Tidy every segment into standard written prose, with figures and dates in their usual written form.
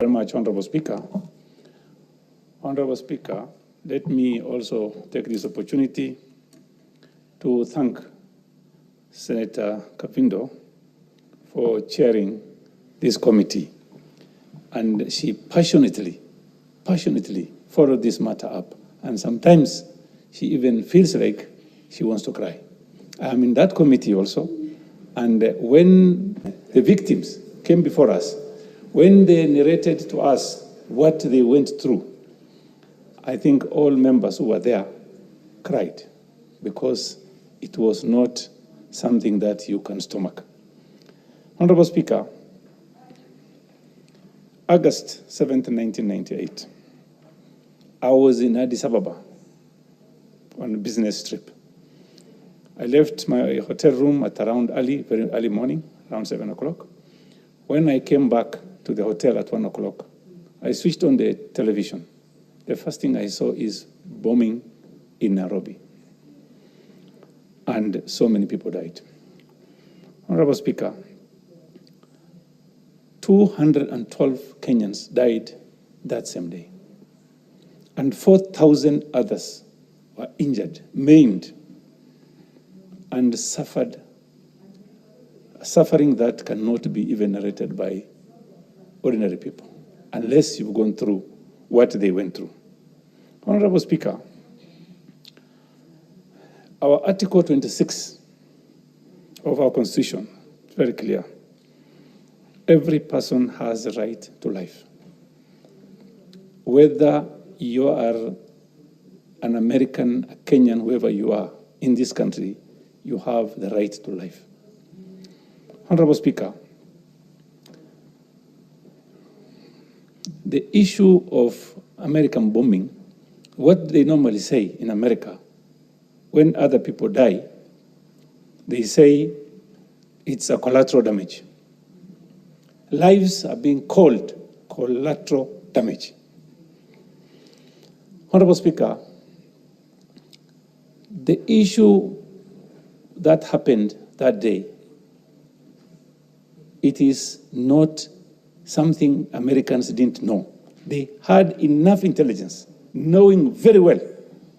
Very much, Honorable Speaker. Honorable Speaker, let me also take this opportunity to thank Senator Kapindo for chairing this committee. And she passionately followed this matter up. And sometimes she even feels like she wants to cry. I'm in that committee also. And when the victims came before us, when they narrated to us what they went through, I think all members who were there cried because it was not something that you can stomach. Honorable Speaker, August 7th, 1998, I was in Addis Ababa on a business trip. I left my hotel room at around very early morning, around 7 o'clock. When I came back to the hotel at 1 o'clock, I switched on the television. The first thing I saw is bombing in Nairobi. And so many people died. Honorable Speaker, 212 Kenyans died that same day. And 4,000 others were injured, maimed, and suffering that cannot be even narrated by ordinary people, unless you've gone through what they went through. Honorable Speaker, our Article 26 of our Constitution is very clear. Every person has a right to life. Whether you are an American, a Kenyan, whoever you are in this country, you have the right to life. Honorable Speaker, the issue of American bombing, what they normally say in America, when other people die, they say it's a collateral damage. Lives are being called collateral damage. Honorable Speaker, the issue that happened that day, it is not something Americans didn't know. They had enough intelligence, knowing very well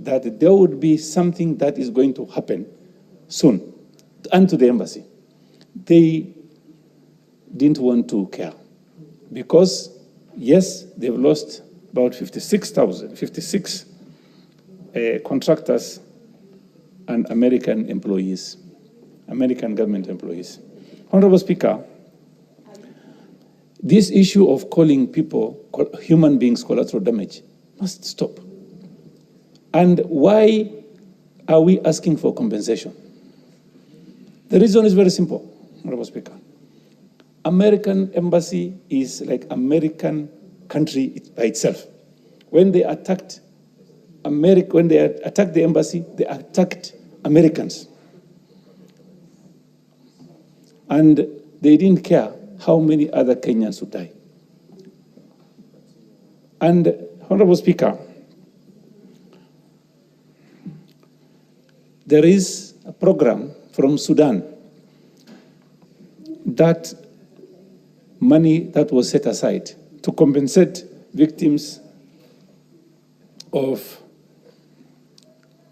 that there would be something that is going to happen soon, and to the embassy. They didn't want to care because, yes, they've lost about 56 contractors and American employees, American government employees. Honorable Speaker, this issue of calling people, human beings, collateral damage must stop. And why are we asking for compensation? The reason is very simple, Honorable Speaker. American embassy is like American country by itself. When they attacked the embassy, they attacked Americans. And they didn't care how many other Kenyans would die. And Honorable Speaker, there is a program from Sudan that money that was set aside to compensate victims of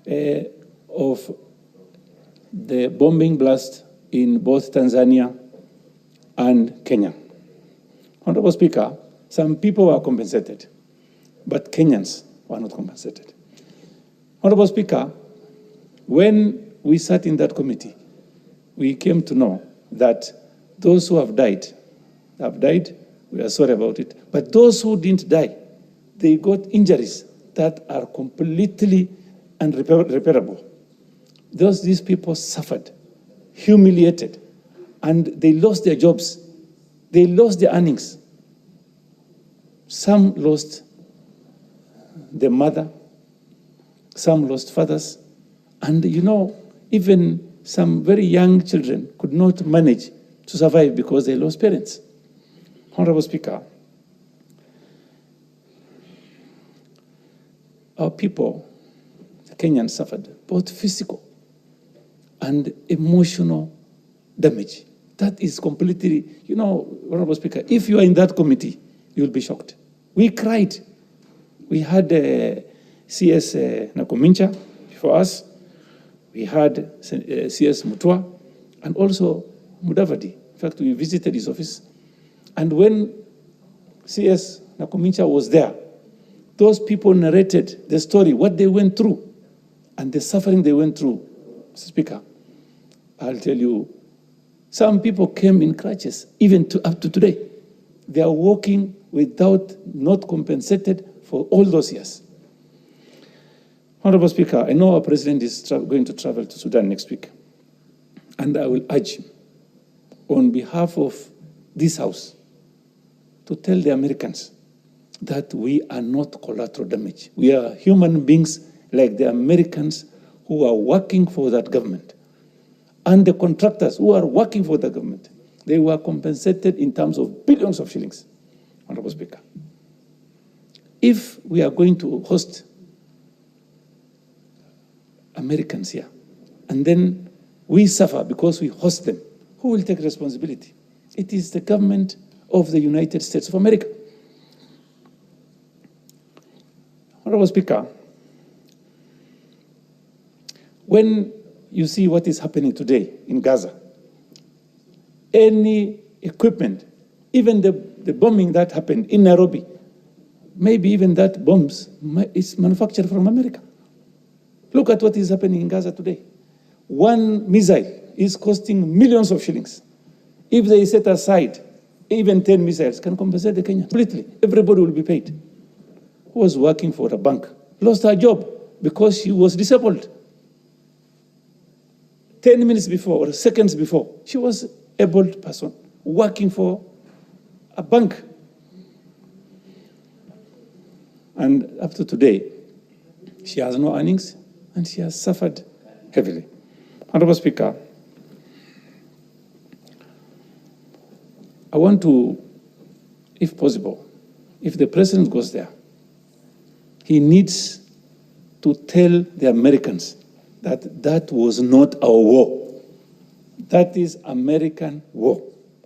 the bombing blast in both Tanzania and Kenya. Honorable Speaker, some people were compensated, but Kenyans were not compensated. Honorable Speaker, when we sat in that committee, we came to know that those who have died, we are sorry about it, but those who didn't die, they got injuries that are completely unrepairable. These people suffered, humiliated, and they lost their jobs. They lost their earnings. Some lost their mother, some lost fathers, and even some very young children could not manage to survive because they lost parents. Honorable Speaker, our people, the Kenyans, suffered both physical and emotional damage. That is completely, Honorable Speaker, if you are in that committee, you'll be shocked. We cried. We had CS Nakumincha before us. We had CS Mutua and also Mudavadi. In fact, we visited his office. And when CS Nakumincha was there, those people narrated the story, what they went through, and the suffering they went through. Mr. Speaker, I'll tell you, some people came in crutches, even up to today. They are walking without, not compensated for all those years. Honorable Speaker, I know our President is going to travel to Sudan next week, and I will urge him, on behalf of this House, to tell the Americans that we are not collateral damage. We are human beings like the Americans who are working for that government. And the contractors who are working for the government, they were compensated in terms of billions of shillings, Honorable Speaker. If we are going to host Americans here, and then we suffer because we host them, who will take responsibility? It is the government of the United States of America. Honorable Speaker, when you see what is happening today in Gaza, any equipment, even the bombing that happened in Nairobi, maybe even that bombs is manufactured from America. Look at what is happening in Gaza today. One missile is costing millions of shillings. If they set aside even 10 missiles, can compensate the Kenyans completely. Everybody will be paid. Who was working for a bank lost her job because she was disabled. 10 minutes before or seconds before, she was an able person working for a bank. And up to today, she has no earnings and she has suffered heavily. Honorable Speaker, I want to, if possible, if the President goes there, he needs to tell the Americans that that was not our war. That is American war,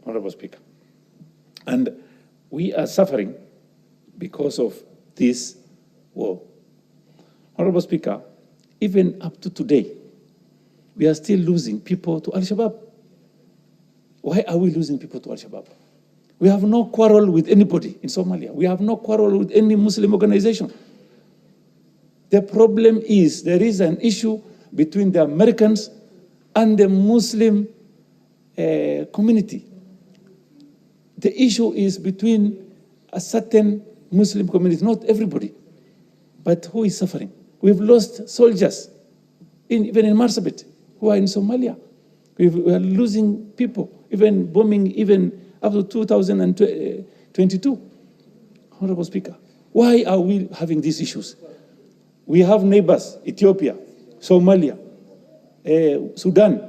Honorable Speaker. And we are suffering because of this war. Honorable Speaker, even up to today, we are still losing people to Al-Shabaab. Why are we losing people to Al-Shabaab? We have no quarrel with anybody in Somalia. We have no quarrel with any Muslim organization. The problem is there is an issue between the Americans and the Muslim community. The issue is between a certain Muslim community, not everybody. But who is suffering? We've lost soldiers, even in Marsabit, who are in Somalia. We are losing people, even bombing, even up to 2022. Honorable Speaker, why are we having these issues? We have neighbors, Ethiopia, Somalia, Sudan,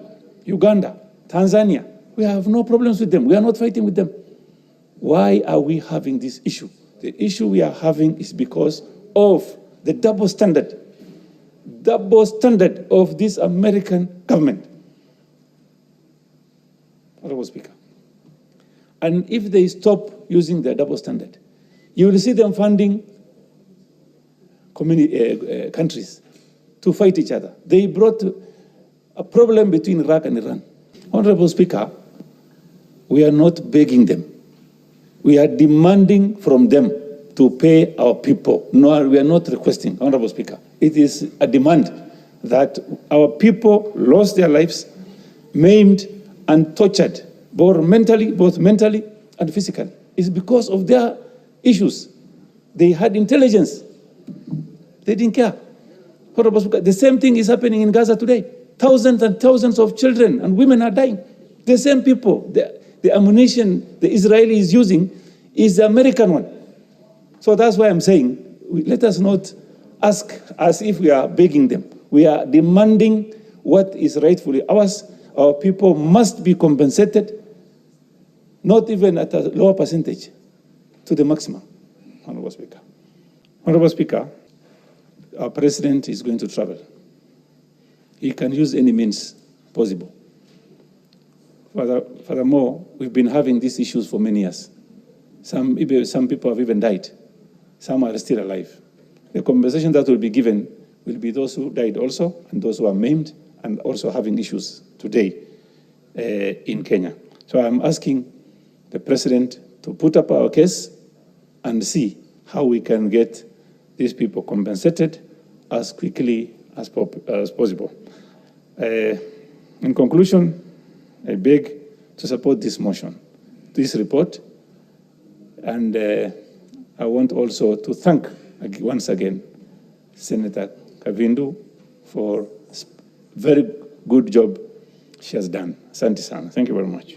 Uganda, Tanzania. We have no problems with them. We are not fighting with them. Why are we having this issue? The issue we are having is because of the double standard of this American government. Honorable Speaker. And if they stop using the double standard, you will see them funding countries to fight each other. They brought a problem between Iraq and Iran. Honorable Speaker, we are not begging them. We are demanding from them to pay our people. No, we are not requesting, Honorable Speaker. It is a demand that our people lost their lives, maimed and tortured, both mentally and physically. It's because of their issues. They had intelligence. They didn't care. Honorable Speaker, the same thing is happening in Gaza today. Thousands and thousands of children and women are dying. The same people, the ammunition the Israeli is using is the American one. So that's why I'm saying, let us not ask as if we are begging them. We are demanding what is rightfully ours. Our people must be compensated, not even at a lower percentage, to the maximum. Honorable Speaker. Honorable Speaker, our President is going to travel. He can use any means possible. Furthermore, we've been having these issues for many years. Some people have even died. Some are still alive. The compensation that will be given will be those who died also, and those who are maimed, and also having issues today in Kenya. So I'm asking the President to put up our case and see how we can get these people compensated as quickly as possible. In conclusion, I beg to support this motion, this report, and I want also to thank once again Senator Kavindu for very good job she has done. Asante sana. Thank you very much.